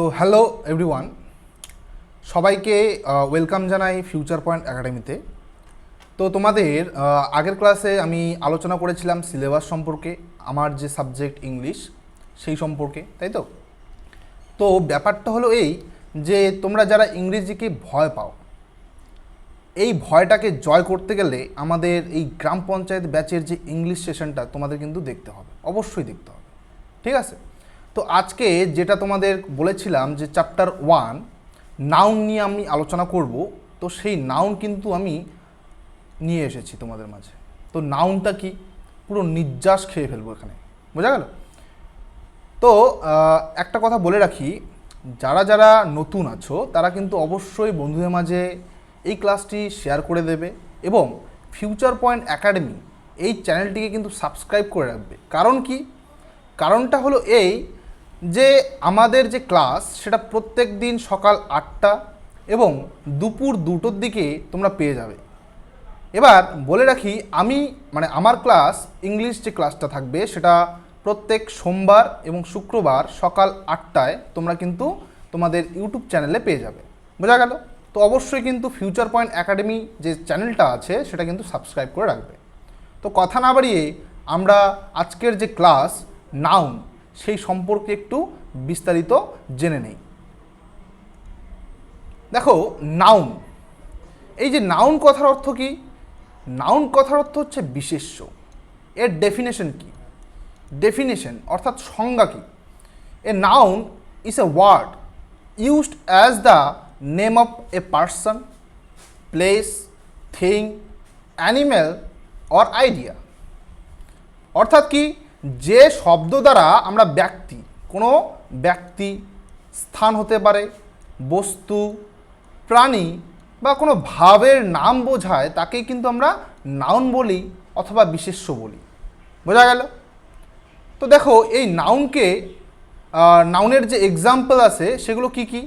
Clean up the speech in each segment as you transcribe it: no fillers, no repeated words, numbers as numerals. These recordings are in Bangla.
তো হ্যালো এভরিওয়ান, সবাইকে ওয়েলকাম জানাই ফিউচার পয়েন্ট একাডেমিতে। তো তোমাদের আগের ক্লাসে আমি আলোচনা করেছিলাম সিলেবাস সম্পর্কে, আমার যে সাবজেক্ট ইংলিশ সেই সম্পর্কে, তাই তো? তো ব্যাপারটা হলো এই যে তোমরা যারা ইংরেজিকে ভয় পাও, এই ভয়টাকে জয় করতে গেলে আমাদের এই গ্রাম পঞ্চায়েত ব্যাচের যে ইংলিশ সেশনটা তোমাদের কিন্তু দেখতে হবে, অবশ্যই দেখতে হবে, ঠিক আছে? তো আজকে যেটা তোমাদের বলেছিলাম যে চ্যাপ্টার 1 নাউন নিয়ে আমি আলোচনা করব, তো সেই নাউন কিন্তু আমি নিয়ে এসেছি তোমাদের মাঝে। তো নাউনটা কি পুরো নির্যাস খেয়ে ফেলবো এখানে, বোঝা গেল? তো একটা কথা বলে রাখি, যারা যারা নতুন আছো তারা কিন্তু অবশ্যই বন্ধুদের মাঝে এই ক্লাসটি শেয়ার করে দেবে এবং ফিউচার পয়েন্ট একাডেমি এই চ্যানেলটিকে কিন্তু সাবস্ক্রাইব করে রাখবে। কারণ কি? কারণটা হলো এই যে আমাদের যে ক্লাস সেটা প্রত্যেক দিন সকাল 8টা এবং দুপুর 2টোর দিকে তোমরা পেয়ে যাবে। এবার বলে রাখি, আমার ক্লাস ইংলিশ যে ক্লাসটা থাকবে সেটা প্রত্যেক সোমবার এবং শুক্রবার সকাল 8টায় তোমরা কিন্তু তোমাদের ইউটিউব চ্যানেলে পেয়ে যাবে, বোঝা গেল? তো অবশ্যই কিন্তু ফিউচার পয়েন্ট একাডেমি যে চ্যানেলটা আছে সেটা কিন্তু সাবস্ক্রাইব করে রাখবে। তো কথা না বাড়িয়ে আমরা আজকের যে ক্লাস নাউন সেই সম্পর্কে একটু বিস্তারিত জেনে নেই। দেখো, নাউন, এই যে নাউন কথার অর্থ কি? নাউন কথার অর্থ হচ্ছে বিশেষ্য। এর ডেফিনেশন কি? ডেফিনেশন অর্থাৎ সংজ্ঞা কি? A noun is a word used as the name of a person, place, thing, animal or idea. অর্থাৎ কি, যে শব্দ দ্বারা আমরা কোনো ব্যক্তি, স্থান হতে পারে, বস্তু, প্রাণী বা কোনো ভাবের নাম বোঝায় তাকেই কিন্তু আমরা নাউন বলি অথবা বিশেষ্য বলি, বোঝা গেল? তো দেখো, এই নাউনের যে এক্সাম্পল আছে সেগুলো কি কি?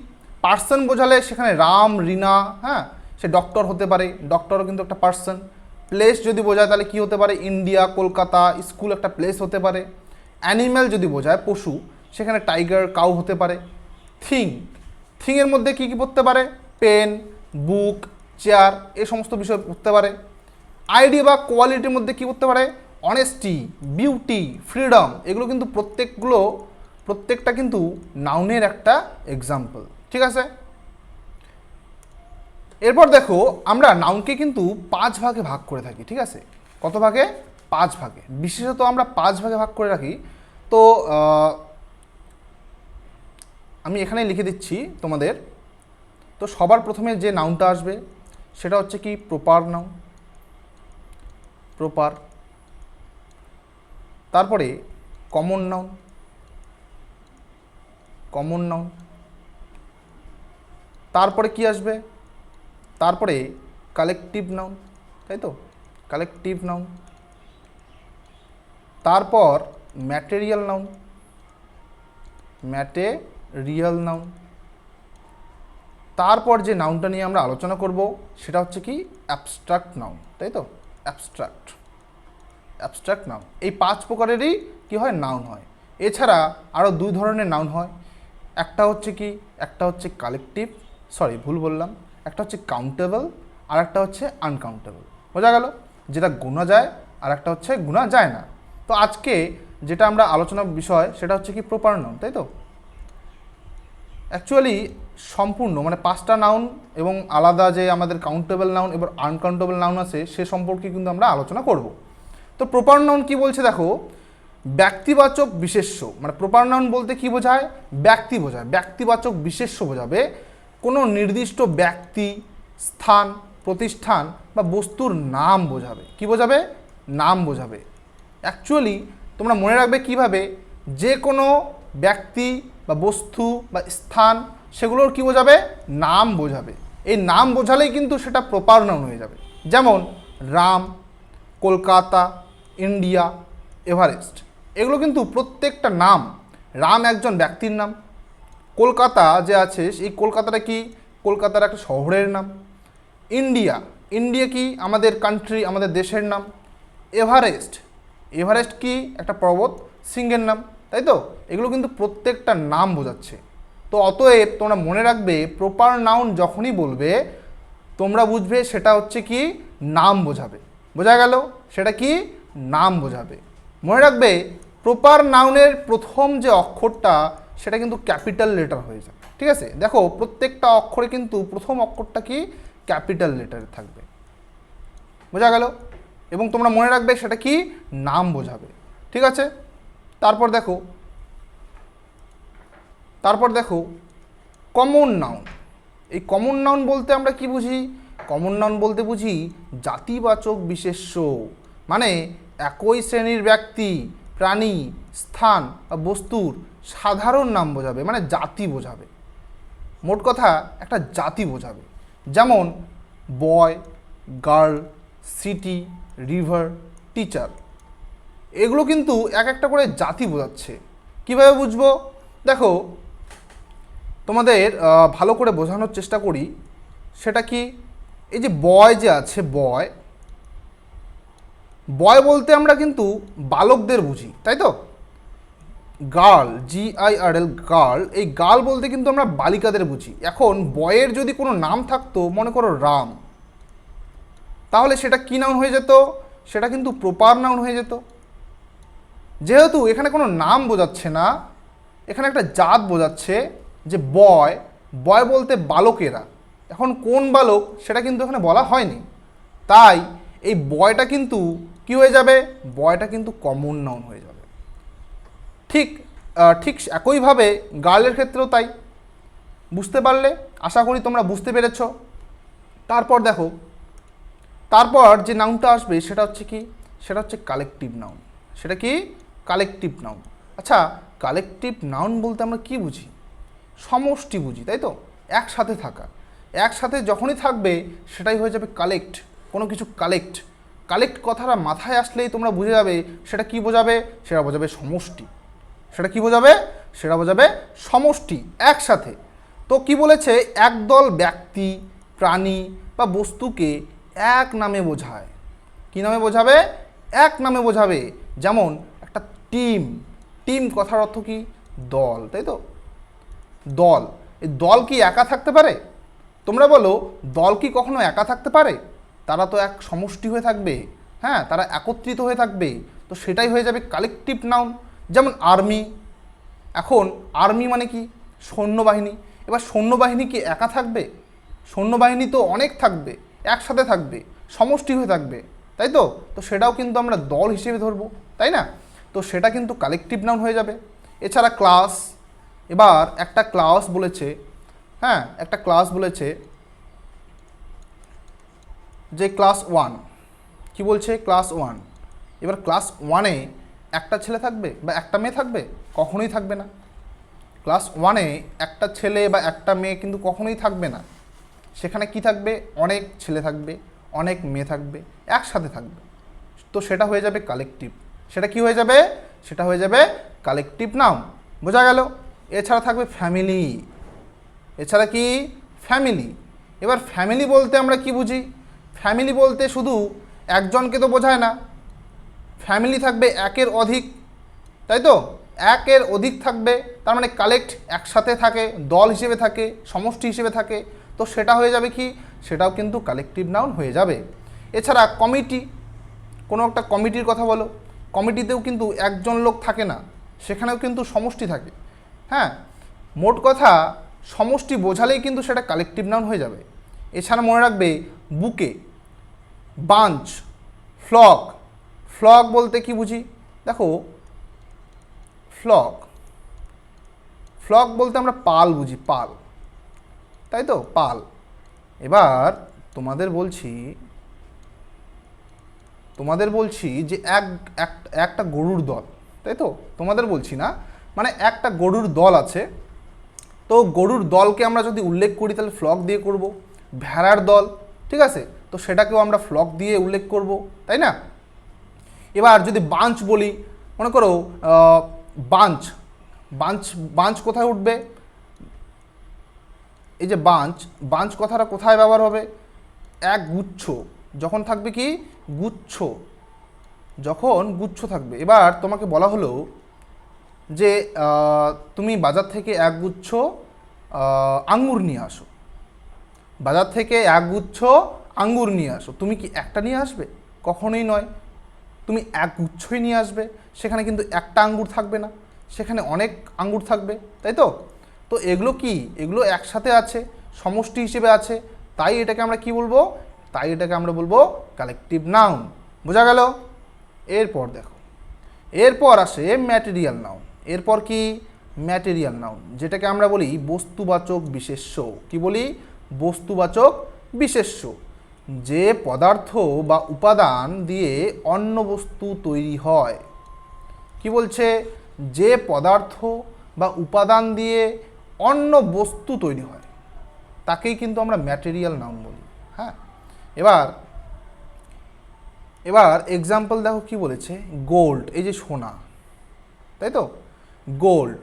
পার্সন বোঝালে সেখানে রাম, রিনা, হ্যাঁ, সে ডক্টর হতে পারে, ডক্টরও কিন্তু একটা পার্সন। প্লেস যদি বোঝায় তাহলে কি হতে পারে? ইন্ডিয়া, কলকাতা, স্কুল একটা প্লেস হতে পারে। অ্যানিম্যাল যদি বোঝায় পশু, সেখানে টাইগার, কাউ হতে পারে। থিংয়ের মধ্যে কি কি পড়তে পারে? পেন, বুক, চেয়ার, এই সমস্ত বিষয় পড়তে পারে। আইডিয়া বা কোয়ালিটির মধ্যে কি পড়তে পারে? অনেস্টি, বিউটি, ফ্রিডম, এগুলো কিন্তু প্রত্যেকটা কিন্তু নাউনের একটা এক্সাম্পল, ঠিক আছে? এরপর দেখো, আমরা নাউনকে কিন্তু 5 ভাগে ভাগ করে থাকি, ঠিক আছে? কত ভাগে? 5 ভাগে। বিশেষত আমরা 5 ভাগে ভাগ করে রাখি। তো আমি এখানে লিখে দিচ্ছি তোমাদের। তো সবার প্রথমে যে নাউনটা আসবে সেটা হচ্ছে কি? Proper noun, proper. তারপরে কমন নাউন, কমন নাউন। তারপরে কি আসবে? তারপরে কালেকটিভ নাউন, তাই তো? Collective noun. তারপর ম্যাটেরিয়াল নাউন, ম্যাটেরিয়াল নাউন। তারপর যে নাউনটা নিয়ে আমরা আলোচনা করব সেটা হচ্ছে কি? অ্যাবস্ট্রাক্ট নাউন, তাই তো? Abstract noun. এই 5 প্রকারেরই কি হয়? নাউন হয়। এছাড়া আরও 2 ধরনের নাউন হয়। একটা হচ্ছে কালেকটিভ, ভুল বললাম, একটা হচ্ছে কাউন্টেবল আর একটা হচ্ছে আনকাউন্টেবল, বোঝা গেল? যেটা গোনা যায় আর একটা হচ্ছে গোনা যায় না। তো আজকে যেটা আমরা আলোচনার বিষয় সেটা হচ্ছে কি? প্রপার নাউন, তাই তো? অ্যাকচুয়ালি সম্পূর্ণ 5টা নাউন এবং আলাদা যে আমাদের কাউন্টেবল নাউন এবং আনকাউন্টেবল নাউন আছে সে সম্পর্কে কিন্তু আমরা আলোচনা করব। তো প্রপার নাউন কি বলছে দেখো, ব্যক্তিবাচক বিশেষ্য, প্রপার নাউন বলতে কি বোঝায়? ব্যক্তি বোঝায়, ব্যক্তিবাচক বিশেষ্য বোঝাবে। কোনো নির্দিষ্ট ব্যক্তি, স্থান, প্রতিষ্ঠান বা বস্তুর নাম বোঝাবে। কি বোঝাবে? নাম বোঝাবে। অ্যাকচুয়ালি তোমরা মনে রাখবে কিভাবে, যে কোনো ব্যক্তি বা বস্তু বা স্থান সেগুলোর কি বোঝাবে? নাম বোঝাবে। এই নাম বোঝালেই কিন্তু সেটা প্রপার নাউন হয়ে যাবে। যেমন রাম, কলকাতা, ইন্ডিয়া, এভারেস্ট, এগুলো কিন্তু প্রত্যেকটা নাম। রাম একজন ব্যক্তির নাম। কলকাতা যে আছে এই কলকাতাটা কি? কলকাতার একটা শহরের নাম। ইন্ডিয়া কি? আমাদের কান্ট্রি, আমাদের দেশের নাম। এভারেস্ট কি? একটা পর্বত শৃঙ্গের নাম, তাই তো? এগুলো কিন্তু প্রত্যেকটা নাম বোঝাচ্ছে। তো অতএব তোমরা মনে রাখবে প্রপার নাউন যখনই বলবে তোমরা বুঝবে সেটা হচ্ছে কি নাম বোঝাবে। বোঝা গেল? সেটা কি নাম বোঝাবে। মনে রাখবে প্রপার নাউনের প্রথম যে অক্ষরটা সেটা কিন্তু ক্যাপিটাল লেটার হয়ে যাবে। ঠিক আছে, দেখো প্রত্যেকটা অক্ষরে কিন্তু প্রথম অক্ষরটা কি ক্যাপিটাল লেটারে থাকবে। বোঝা গেল? এবং তোমরা মনে রাখবে সেটা কি নাম বোঝাবে। ঠিক আছে, তারপর দেখো কমন নাউন। এই কমন নাউন বলতে আমরা কি বুঝি? কমন নাউন বলতে বুঝি জাতিবাচক বিশেষ্য, মানে একই শ্রেণীর ব্যক্তি, প্রাণী, স্থান বা বস্তুর সাধারণ নাম বোঝাবে, মানে জাতি বোঝাবে। মোট কথা একটা জাতি বোঝাবে। যেমন বয়, গার্ল, সিটি, রিভার, টিচার, এগুলো কিন্তু এক একটা করে জাতি বোঝাচ্ছে। কীভাবে বুঝবো? দেখো তোমাদের ভালো করে বোঝানোর চেষ্টা করি। সেটা কি, এই যে বয় যে আছে, বয় বলতে আমরা কিন্তু বালকদের বুঝি, তাই তো? গার্ল, GIRL, গার্ল, এই গার্ল বলতে কিন্তু আমরা বালিকাদের বুঝি। এখন বয়ের যদি কোনো নাম থাকতো, মনে করো রাম, তাহলে সেটা কি নাউন হয়ে যেত? সেটা কিন্তু প্রপার নাউন হয়ে যেত। যেহেতু এখানে কোনো নাম বোঝাচ্ছে না, এখানে একটা জাত বোঝাচ্ছে যে বয় বলতে বালকেরা। এখন কোন বালক সেটা কিন্তু এখানে বলা হয়নি, তাই এই বয়টা কিন্তু কি হয়ে যাবে? বয়টা কিন্তু কমন নাউন হয়ে যাবে। ঠিক একইভাবে গার্লের ক্ষেত্রেও তাই। বুঝতে পারলে? আশা করি তোমরা বুঝতে পেরেছ। তারপর দেখো, তারপর যে নাউনটা আসবে সেটা হচ্ছে কি? সেটা হচ্ছে কালেকটিভ নাউন। সেটা কি? Collective noun. আচ্ছা, কালেকটিভ নাউন বলতে আমরা কি বুঝি? সমষ্টি বুঝি, তাই তো? একসাথে থাকা, একসাথে যখনই থাকবে সেটাই হয়ে যাবে কালেক্ট। কোনো কিছু কালেক্ট কথাটা মাথায় আসলেই তোমরা বুঝে যাবে সেটা কি বোঝাবে। সেটা বোঝাবে সমষ্টি। সেটা কি বোঝাবে? সেটা বোঝাবে সমষ্টি, একসাথে। তো কি বলেছে? একদল ব্যক্তি, প্রাণী বা বস্তুকে এক নামে বোঝায়। কি নামে বোঝাবে? এক নামে বোঝাবে। যেমন একটা টিম কথার অর্থ কি? দল, তাই তো? দল, এই দল কি একা থাকতে পারে? তোমরা বলো, দল কি কখনো একা থাকতে পারে? তারা তো এক সমষ্টি হয়ে থাকবে, হ্যাঁ, তারা একত্রিত হয়ে থাকবে। তো সেটাই হয়ে যাবে কালেকটিভ নাউন। যেমন আর্মি, এখন আর্মি মানে কি? সৈন্যবাহিনী। এবার সৈন্যবাহিনী কি একা থাকবে? সৈন্যবাহিনী তো অনেক থাকবে, একসাথে থাকবে, সমষ্টি হয়ে থাকবে, তাই তো? তো সেটাও কিন্তু আমরা দল হিসেবে ধরবো, তাই না? তো সেটা কিন্তু কালেকটিভ নাউন হয়ে যাবে। এছাড়া ক্লাস, এবার একটা ক্লাস বলেছে, হ্যাঁ, একটা ক্লাস বলেছে যে ক্লাস 1, কি বলছে? ক্লাস 1। এবার ক্লাস 1-এ একটা ছেলে থাকবে বা একটা মেয়ে থাকবে? কখনোই থাকবে না। ক্লাস 1-এ একটা ছেলে বা একটা মেয়ে কিন্তু কখনোই থাকবে না। সেখানে কি থাকবে? অনেক ছেলে থাকবে, অনেক মেয়ে থাকবে, একসাথে থাকবে। তো সেটা হয়ে যাবে কালেকটিভ। সেটা কি হয়ে যাবে? সেটা হয়ে যাবে কালেকটিভ নাউন। বোঝা গেল? এছাড়া থাকবে ফ্যামিলি। এছাড়া কি? ফ্যামিলি। এবার ফ্যামিলি বলতে আমরা কি বুঝি? ফ্যামিলি বলতে শুধু একজনকে তো বোঝায় না, ফ্যামিলি থাকবে একের অধিক, তাই তো? একের অধিক থাকবে, তার মানে কালেক্ট, একসাথে থাকে, দল হিসেবে থাকে, সমষ্টি হিসেবে থাকে। তো সেটা হয়ে যাবে কি? সেটাও কিন্তু কালেকটিভ নাউন হয়ে যাবে। এছাড়া কমিটি, কোনো একটা কমিটির কথা বলো, কমিটিতেও কিন্তু একজন লোক থাকে না, সেখানেও কিন্তু সমষ্টি থাকে, হ্যাঁ। মোট কথা সমষ্টি বোঝালেই কিন্তু সেটা কালেকটিভ নাউন হয়ে যাবে। এছাড়া মনে রাখবে বুকে, বাঞ্চ, ফ্লক বলতে কি বুঝি? দেখো ফ্লক বলতে আমরা পাল বুঝি, পাল, তাই তো? পাল। এবার তোমাদের বলছি যে একটা গরুর দল, তাই তো? তোমাদের বলছি না, মানে একটা গরুর দল আছে। তো গরুর দলকে আমরা যদি উল্লেখ করি তাহলে ফ্লক দিয়ে করব। ভেড়ার দল, ঠিক আছে, তো সেটাকেও আমরা ফ্লক দিয়ে উল্লেখ করব, তাই না? এবার যদি বাঞ্চ বলি, মনে করো বাঞ্চ কোথায় উঠবে? এই যে বাঞ্চ কথাটা কোথায় ব্যবহার হবে? এক গুচ্ছ, যখন থাকবে কি? গুচ্ছ, যখন গুচ্ছ থাকবে। এবার তোমাকে বলা হলো যে তুমি বাজার থেকে এক গুচ্ছ আঙ্গুর নিয়ে আসো, বাজার থেকে একগুচ্ছ আঙ্গুর নিয়ে আসো, তুমি কি একটা নিয়ে আসবে? কখনোই নয়, তুমি এক গুচ্ছই নিয়ে আসবে। সেখানে কিন্তু একটা আঙ্গুর থাকবে না, সেখানে অনেক আঙ্গুর থাকবে, তাই তো? তো এগুলো কি, এগুলো একসাথে আছে, সমষ্টি হিসেবে আছে, তাই এটাকে আমরা কি বলবো? তাই এটাকে আমরা বলবো কালেকটিভ নাউন। বোঝা গেল? এরপর দেখো, এরপর আসে ম্যাটেরিয়াল নাউন। এরপর কি? ম্যাটেরিয়াল নাউন, যেটাকে আমরা বলি বস্তুবাচক বিশেষ্য। কি বলি? বস্তুবাচক বিশেষ্য। যে পদার্থ বা উপাদান দিয়ে অন্য বস্তু তৈরি হয়। কি বলছে? যে পদার্থ বা উপাদান দিয়ে অন্য বস্তু তৈরি হয় তাকেই কিন্তু আমরা ম্যাটেরিয়াল নাউন বলি। হ্যাঁ, এবার এবার এক্সাম্পল দেখো কি বলেছে। গোল্ড, এই যে সোনা, তাই তো? গোল্ড।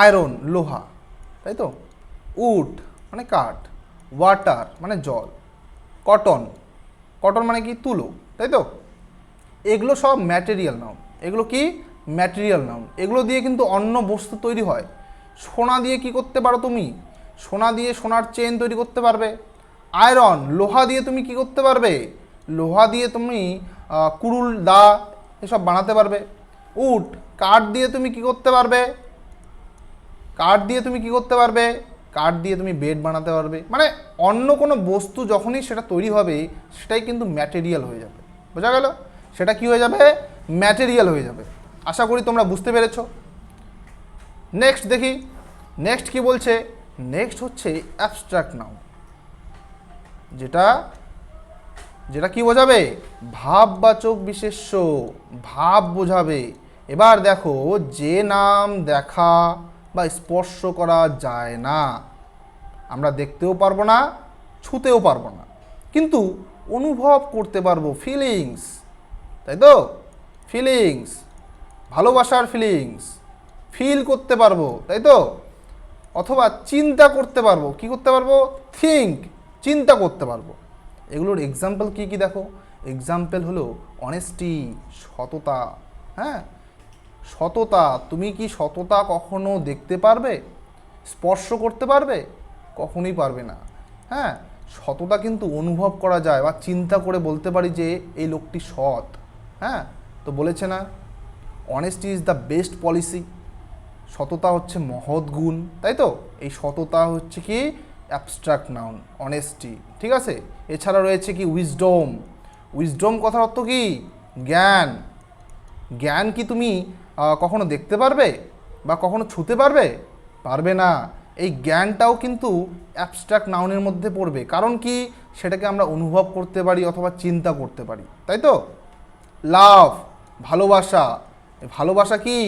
আয়রন, লোহা, তাই তো? উড মানে কাঠ, ওয়াটার মানে জল, কটন, কটন মানে কি? তুলো, তাই তো? এগুলো সব ম্যাটেরিয়াল নাউন। এগুলো কি? Material noun. এগুলো দিয়ে কিন্তু অন্য বস্তু তৈরি হয়। সোনা দিয়ে কি করতে পারো তুমি? সোনা দিয়ে সোনার চেন তৈরি করতে পারবে। আয়রন, লোহা দিয়ে তুমি কি করতে পারবে? লোহা দিয়ে তুমি কুড়ুল, দা এসব বানাতে পারবে। উড, কাঠ দিয়ে তুমি কি করতে পারবে? কাঠ দিয়ে তুমি কি করতে পারবে? কাঠ দিয়ে তুমি বেড বানাতে পারবে। মানে অন্য কোনো বস্তু যখনই সেটা তৈরি হবে সেটাই কিন্তু ম্যাটেরিয়াল হয়ে যাবে। বোঝা গেল? সেটা কি হয়ে যাবে? ম্যাটেরিয়াল হয়ে যাবে। আশা করি তোমরা বুঝতে পেরেছো। নেক্সট দেখি, নেক্সট কি বলছে। নেক্সট হচ্ছে অ্যাবস্ট্রাক্ট নাউন, যেটা যেটা কি বোঝাবে? ভাববাচক বিশেষ্য, ভাব বোঝাবে। এবার দেখো, যে নাম দেখা বা স্পর্শ করা যায় না, আমরা দেখতেও পারবো না, ছুঁতেও পারবো না, কিন্তু অনুভব করতে পারবো, ফিলিংস, তাই তো? ফিলিংস, ভালোবাসার ফিলিংস ফিল করতে পারবো, তাই তো? অথবা চিন্তা করতে পারবো। কি করতে পারবো? থিঙ্ক, চিন্তা করতে পারবো। এগুলোর এক্সাম্পল কি কি দেখো। এক্সাম্পল হলো অনেস্টি, সততা। হ্যাঁ, সততা। তুমি কি সততা কখনো দেখতে পারবে? স্পর্শ করতে পারবে? কখনোই পারবে না। হ্যাঁ, সততা কিন্তু অনুভব করা যায় বা চিন্তা করে বলতে পারি যে এই লোকটি সৎ। হ্যাঁ, তো বলেছে না, honesty is the best policy. সততা হচ্ছে মহৎ গুণ, তাই তো? এই সততা হচ্ছে কি? Abstract noun, honesty. ঠিক আছে? এছাড়া রয়েছে কি? উইজডম। উইজডম কথার অর্থ কি? জ্ঞান। জ্ঞান কি তুমি কখনো দেখতে পারবে বা কখনো ছুঁতে পারবে? পারবে না। এই জ্ঞানটাও কিন্তু অ্যাবস্ট্রাক্ট নাউনের মধ্যে পড়বে। কারণ কি? সেটাকে আমরা অনুভব করতে পারি অথবা চিন্তা করতে পারি, তাই তো? লাভ, ভালোবাসা। ভালোবাসা কি?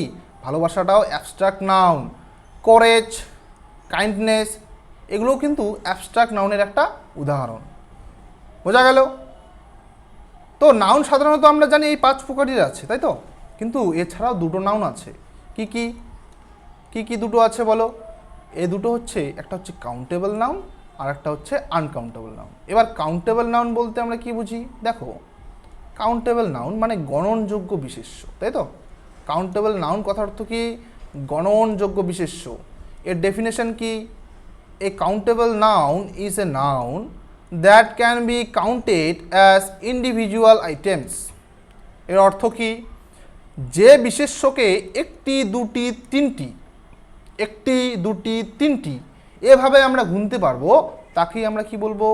ভালোবাসাটাও অ্যাবস্ট্রাক্ট নাউন। করেজ, কাইন্ডনেস, এগুলোও কিন্তু অ্যাবস্ট্রাক্ট নাউনের একটা উদাহরণ। বোঝা গেল? তো নাউন সাধারণত আমরা জানি এই 5 প্রকারের আছে, তাই তো? কিন্তু এছাড়াও দুটো নাউন আছে। কি কি? কি কি দুটো আছে বলো? এই দুটো হচ্ছে, একটা হচ্ছে কাউন্টেবল নাউন আর একটা হচ্ছে আনকাউন্টেবল নাউন। এবার কাউন্টেবল নাউন বলতে আমরা কি বুঝি দেখো। কাউন্টেবল নাউন মানে গণনযোগ্য বিশেষ্য, তাই তো? কাউন্টেবল নাউন কথার অর্থ কি? গণনযোগ্য বিশেষ্য। এর ডেফিনেশন কি? A countable noun is a noun that can be counted as individual items. এর অর্থ কি? যে বিশেষ্যকে একটি, দুটি, তিনটি, একটি, দুটি, তিনটি এভাবে আমরা গুনতে পারবো, তাকেই আমরা কি বলবো?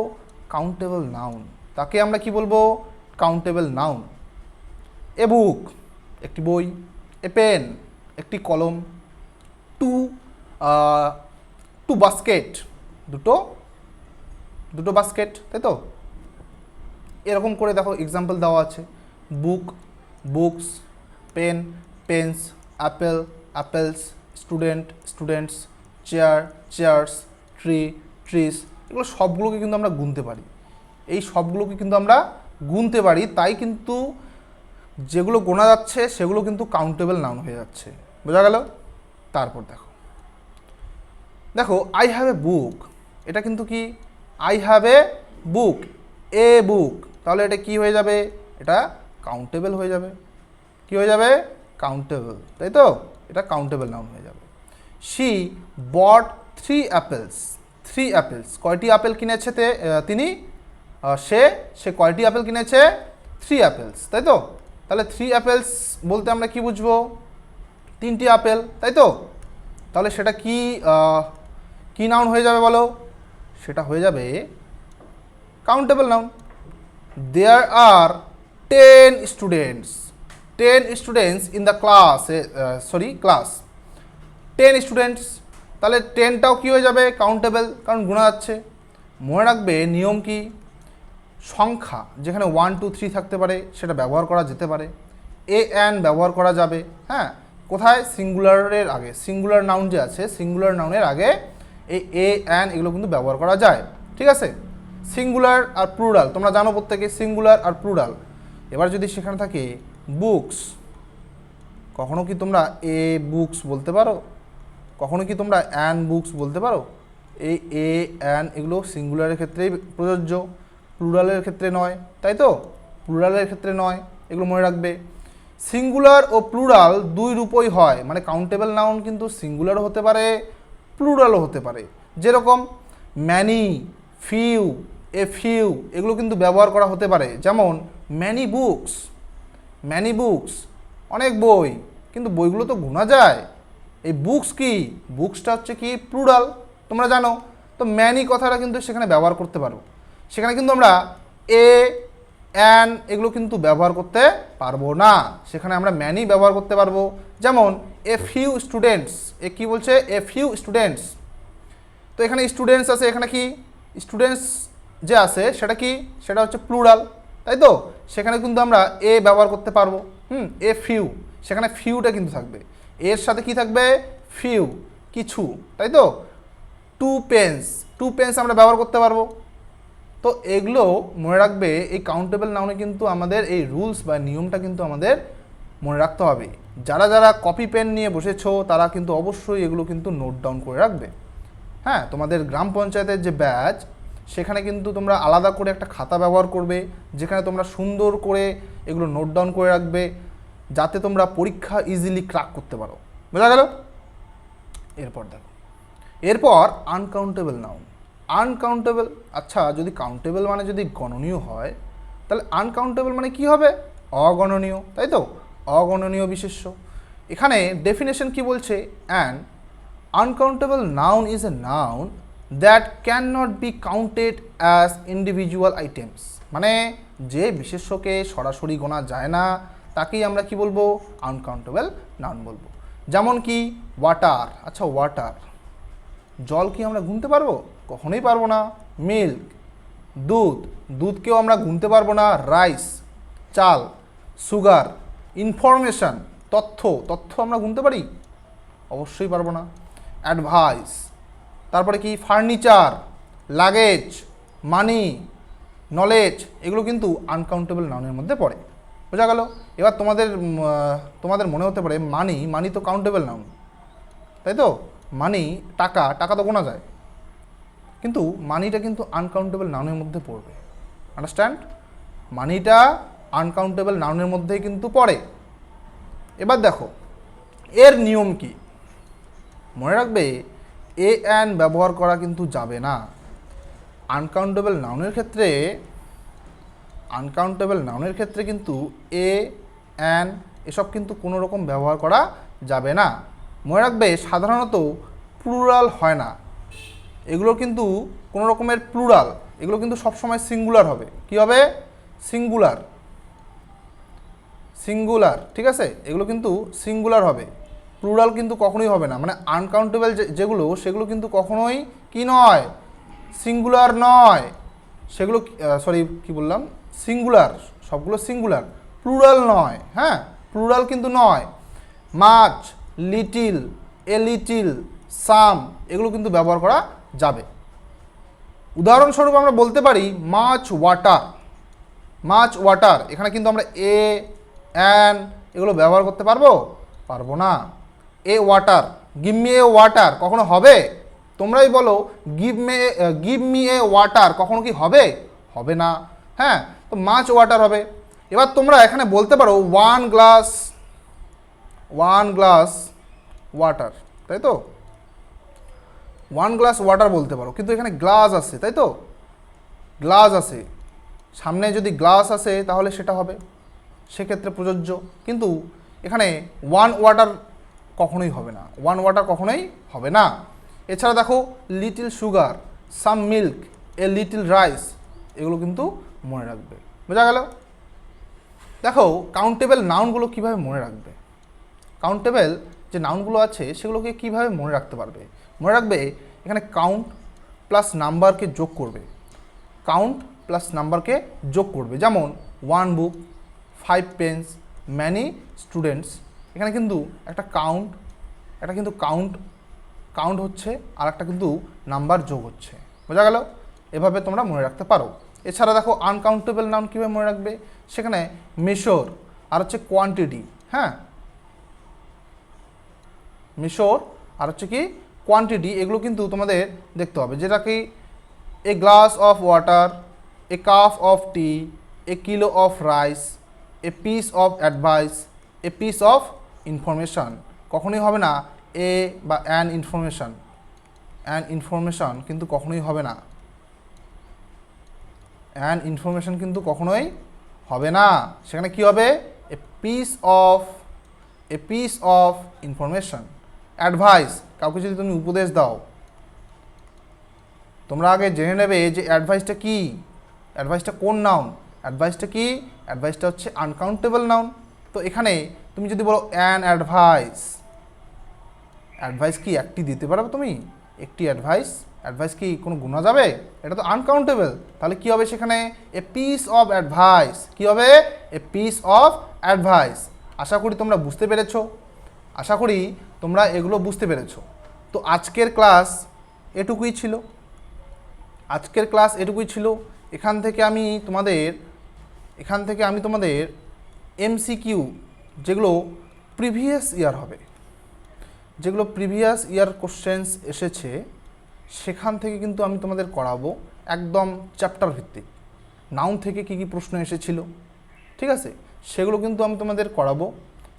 Countable noun. তাকে আমরা কি বলবো? Countable noun. এ বুক, একটি বই। এ পেন, একটি কলম। টু টু বাস্কেট, দুটো দুটো বাস্কেট, তাই তো? এরকম করে দেখো এক্সাম্পল দেওয়া আছে। Book, books, pen, pens, apple, apples, student, students, chair, chairs, tree, trees. এগুলো সবগুলোকে কিন্তু আমরা গুনতে পারি। এই সবগুলোকে কিন্তু আমরা গুনতে পারি, তাই কিন্তু যেগুলো গোনা যাচ্ছে সেগুলো কিন্তু কাউন্টেবল নাউন হয়ে যাচ্ছে। বোঝা গেল? তারপর দেখো, দেখো আই হ্যাভ এ বুক, এটা কিন্তু কি? আই হ্যাভ এ বুক, এ বুক, তাহলে এটা কি হয়ে যাবে? এটা কাউন্টেবল হয়ে যাবে। কি হয়ে যাবে? কাউন্টেবল, তাই তো? এটা কাউন্টেবল নাউন হয়ে যাবে। She bought 3 apples. 3 অ্যাপেলস, কয়টি আপেল কিনেছে তিনি? সে কয়টি আপেল কিনেছে? 3 অ্যাপেলস, তাই তো? তাহলে 3 অ্যাপেলস বলতে আমরা কি বুঝবো? 3টি আপেল, তাই তো? তাহলে সেটা কি নাউন হয়ে যাবে বলো? সেটা হয়ে যাবে countable noun. There are 10 students, 10 students in the class, class 10 students. তাহলে 10টাও কী হয়ে যাবে? কাউন্টেবল, কারণ গোনা যাচ্ছে। মনে রাখবে নিয়ম কি, সংখ্যা যেখানে 1 2 3 থাকতে পারে সেটা ব্যবহার করা যেতে পারে, এ অ্যান ব্যবহার করা যাবে। হ্যাঁ, কোথায়? সিঙ্গুলারের আগে, সিঙ্গুলার নাউন যে আছে সিঙ্গুলার নাউনের আগে এই এ অ্যান এগুলো কিন্তু ব্যবহার করা যায়, ঠিক আছে? সিঙ্গুলার আর প্লুরাল তোমরা জানো প্রত্যেকে, সিঙ্গুলার আর প্লুরাল। এবার যদি সেখানে থাকে বুকস, কখনো কি তোমরা এ বুকস বলতে পারো? কখনো কি তোমরা অ্যান বুকস বলতে পারো? এই এ অ্যান এগুলো সিঙ্গুলারের ক্ষেত্রেই প্রযোজ্য, প্লুরালের ক্ষেত্রে নয়, তাই তো? প্লুরালের ক্ষেত্রে নয়, এগুলো মনে রাখবে। সিঙ্গুলার ও প্লুরাল দুই রূপই হয়, মানে কাউন্টেবল নাউন কিন্তু সিঙ্গুলারও হতে পারে, প্লুরালও হতে পারে। যেরকম ম্যানি, ফিউ, এ ফিউ এগুলো কিন্তু ব্যবহার করা হতে পারে। যেমন ম্যানি বুকস, ম্যানি বুকস অনেক বই, কিন্তু বইগুলো তো গোনা যায়। এই বুকস কি? বুকসটা হচ্ছে কি? প্লুরাল, তোমরা জানো তো। ম্যানি কথাটা কিন্তু সেখানে ব্যবহার করতে পারো, সেখানে কিন্তু আমরা এ অ্যান এগুলো কিন্তু ব্যবহার করতে পারবো না, সেখানে আমরা ম্যানি ব্যবহার করতে পারবো। যেমন এ ফিউ স্টুডেন্টস, এ কী বলছে? A few students. তো এখানে স্টুডেন্টস আছে, এখানে কি স্টুডেন্টস যে আছে সেটা কি? সেটা হচ্ছে প্লুরাল, তাই তো? সেখানে কিন্তু আমরা এ ব্যবহার করতে পারবো। এ ফিউ, সেখানে ফিউটা কিন্তু থাকবে, এর সাথে কি থাকবে? ফিউ, কিছু, তাই তো? টু পেন্স, টু পেন্স আমরা ব্যবহার করতে পারবো। তো এগুলো মনে রাখবে, এই কাউন্টেবল নাউনে কিন্তু আমাদের এই রুলস বা নিয়মটা কিন্তু আমাদের মনে রাখতে হবে। যারা যারা কপি পেন নিয়ে বসেছো তারা কিন্তু অবশ্যই এগুলো কিন্তু নোট ডাউন করে রাখবে। হ্যাঁ, তোমাদের গ্রাম পঞ্চায়েতের যে ব্যাচ সেখানে কিন্তু তোমরা আলাদা করে একটা খাতা ব্যবহার করবে, যেখানে তোমরা সুন্দর করে এগুলো নোট ডাউন করে রাখবে, যাতে তোমরা পরীক্ষা ইজিলি ক্র্যাক করতে পারো। বোঝা গেল? এরপর দেখো, এরপর আনকাউন্টেবল নাউন। আনকাউন্টেবল, আচ্ছা যদি কাউন্টেবল মানে যদি গণনীয় হয়, তাহলে আনকাউন্টেবল মানে কি হবে? অগণনীয়, তাই তো? অগণনীয় বিশেষ্য। এখানে ডেফিনেশন কি বলছে? An uncountable noun is a noun that cannot be counted as individual items, মানে যে বিশেষ্যকে সরাসরি গোনা যায় না তাকেই আমরা কি বলবো? আনকাউন্টেবল নাউন বলবো। যেমন কি ওয়াটার, আচ্ছা ওয়াটার, জল কি আমরা গুনতে পারবো? কখনোই পারবো না। মিল্ক, দুধ, দুধকেও আমরা গুনতে পারবো না। রাইস, চাল। সুগার, ইনফরমেশন, তথ্য, তথ্য আমরা গুনতে পারি? অবশ্যই পারবো না। অ্যাডভাইস, তারপরে কি ফার্নিচার, লাগেজ, মানি, নলেজ এগুলো কিন্তু আনকাউন্টেবল নাউনের মধ্যে পড়ে। বোঝা গেল? এবার তোমাদের মনে হতে পারে মানি তো কাউন্টেবল নাউন, তাই তো? মানি, টাকা, টাকা তো গোনা যায়, কিন্তু মানিটা কিন্তু আনকাউন্টেবল নাউনের মধ্যে পড়বে। আন্ডারস্ট্যান্ড? মানিটা আনকাউন্টেবল নাউনের মধ্যেই কিন্তু পড়ে। এবার দেখো এর নিয়ম কি। মনে রাখবে এ অ্যান ব্যবহার করা কিন্তু যাবে না আনকাউন্টেবল নাউনের ক্ষেত্রে। আনকাউন্টেবল নাউনের ক্ষেত্রে কিন্তু এ অ্যান এসব কিন্তু কোনো রকম ব্যবহার করা যাবে না। মনে রাখবে সাধারণত প্লুরাল হয় না এগুলো, কিন্তু কোনো রকমের প্লুরাল, এগুলো কিন্তু সবসময় সিঙ্গুলার হবে। কি হবে? সিঙ্গুলার, সিঙ্গুলার, ঠিক আছে? এগুলো কিন্তু সিঙ্গুলার হবে, প্লুরাল কিন্তু কখনোই হবে না। মানে আনকাউন্টেবল যেগুলো সেগুলো কিন্তু কখনোই কি নয়? সিঙ্গুলার নয়। সেগুলো কি বললাম? সিঙ্গুলার, সবগুলো সিঙ্গুলার, প্লুরাল নয়। হ্যাঁ, প্লুরাল কিন্তু নয়। মাছ, লিটিল, এ লিটিল, সাম এগুলো কিন্তু ব্যবহার করা যাবে। উদাহরণস্বরূপ আমরা বলতে পারি মাছ ওয়াটার, মাছ ওয়াটার, এখানে কিন্তু আমরা এ অ্যান এগুলো ব্যবহার করতে পারবো? পারবো না। A water, give me a water কখনো হবে? তোমরাই বলো, গিভ মি এ ওয়াটার কখনো কি হবে? হবে না। হ্যাঁ, তো মাছ ওয়াটার হবে। এবার তোমরা এখানে বলতে পারো 1 গ্লাস ওয়াটার, তাই তো? 1 গ্লাস ওয়াটার বলতে পারো, কিন্তু এখানে গ্লাস আছে, তাই তো, গ্লাস আছে, সামনে যদি গ্লাস আসে তাহলে সেটা হবে, সেক্ষেত্রে প্রযোজ্য। কিন্তু এখানে 1 ওয়াটার কখনোই হবে না, 1 ওয়াটার কখনোই হবে না। এছাড়া দেখো little sugar, some milk, a little rice, এগুলো কিন্তু মনে রাখবে, বোঝা গেল। দেখো কাউন্টেবল নাউনগুলো কিভাবে মনে রাখবে, কাউন্টেবল যে নাউনগুলো আছে সেগুলোকে কিভাবে মনে রাখতে পারবে। মনে রাখবে এখানে কাউন্ট প্লাস নাম্বারকে যোগ করবে, কাউন্ট প্লাস নাম্বারকে যোগ করবে, যেমন 1 বুক, 5 পেন্স, ম্যানি স্টুডেন্টস। এখানে কিন্তু একটা কাউন্ট, এটা কিন্তু কাউন্ট হচ্ছে, আর একটা কিন্তু নাম্বার যোগ হচ্ছে, বোঝা গেল। এভাবে তোমরা মনে রাখতে পারো। এছাড়া দেখো আনকাউন্টেবল নাউন কীভাবে মনে রাখবে, সেখানে মেশর আর হচ্ছে কোয়ান্টিটি, হ্যাঁ, মেশর আর হচ্ছে কি কোয়ান্টিটি, এগুলো কিন্তু তোমাদের দেখতে হবে, যেটা কি a glass of water, A cup of T, A kilo of rice, a piece of advice, a piece of information. কখনোই হবে না এ বা অ্যান ইনফরমেশান কিন্তু কখনোই হবে না, অ্যান ইনফরমেশান কিন্তু কখনোই হবে না। সেখানে কি হবে, a piece of information. Advice, কাউকে যদি তুমি উপদেশ দাও, তোমরা আগে জেনে নেবে যে অ্যাডভাইসটা কি, অ্যাডভাইসটা কোন নাউন, অ্যাডভাইসটা কি, অ্যাডভাইসটা হচ্ছে আনকাউন্টেবল নাউন। তো এখানে তুমি যদি বলো অ্যান অ্যাডভাইস, অ্যাডভাইস কি একটি দিতে পারবে তুমি, একটি অ্যাডভাইস কি কোনো গুণা যাবে, এটা তো আনকাউন্টেবল। তাহলে কি হবে সেখানে, এ পিস অফ অ্যাডভাইস, কি হবে, এ পিস অফ অ্যাডভাইস। আশা করি তোমরা বুঝতে পেরেছো, আশা করি তোমরা এগুলো বুঝতে পেরেছো। তো আজকের ক্লাস এটুকুই ছিল, আজকের ক্লাস এটুকুই ছিল। এখান থেকে আমি তোমাদের এমসিকিউ, যেগুলো প্রিভিয়াস ইয়ার হবে, যেগুলো প্রিভিয়াস ইয়ার কোশ্চেন্স এসেছে, সেখান থেকে কিন্তু আমি তোমাদের করাবো একদম চ্যাপ্টার ভিত্তিক, নাউন থেকে কি কি প্রশ্ন এসেছিল, ঠিক আছে, সেগুলো কিন্তু আমি তোমাদের করাবো।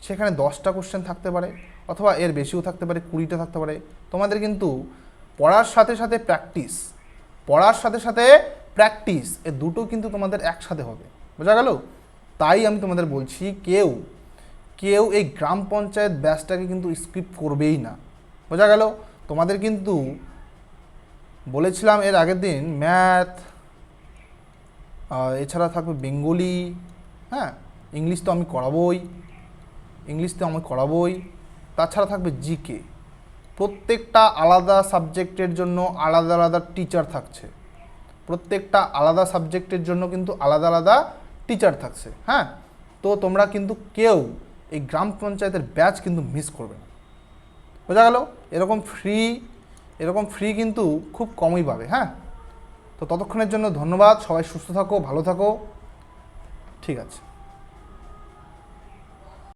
সেখানে 10টা কোশ্চেন থাকতে পারে, অথবা এর বেশিও থাকতে পারে, 20টা থাকতে পারে। তোমাদের কিন্তু পড়ার সাথে সাথে প্র্যাকটিস, এ দুটো কিন্তু তোমাদের একসাথে হবে, বোঝা গেল। তাই আমি তোমাদের বলছি, কেউ এই গ্রাম পঞ্চায়েত ব্যাচটাকে কিন্তু স্কিপ করবেই না, বোঝা গেল। তোমাদের কিন্তু বলেছিলাম এর আগের দিন ম্যাথ, এছাড়া থাকবে বেঙ্গলি, হ্যাঁ, ইংলিশ তো আমি করাবোই, তাছাড়া থাকবে জিকে। প্রত্যেকটা আলাদা সাবজেক্টের জন্য আলাদা আলাদা টিচার থাকছে, প্রত্যেকটা আলাদা সাবজেক্টের জন্য কিন্তু আলাদা আলাদা টিচার থাকছে, হ্যাঁ। তো তোমরা কিন্তু কেউ এই গ্রাম পঞ্চায়েতের ব্যাচ কিন্তু মিস করবে না, বোঝা গেল। এরকম ফ্রি কিন্তু খুব কমই পাবে, হ্যাঁ। তো ততক্ষণের জন্য ধন্যবাদ, সবাই সুস্থ থাকো, ভালো থাকো, ঠিক আছে।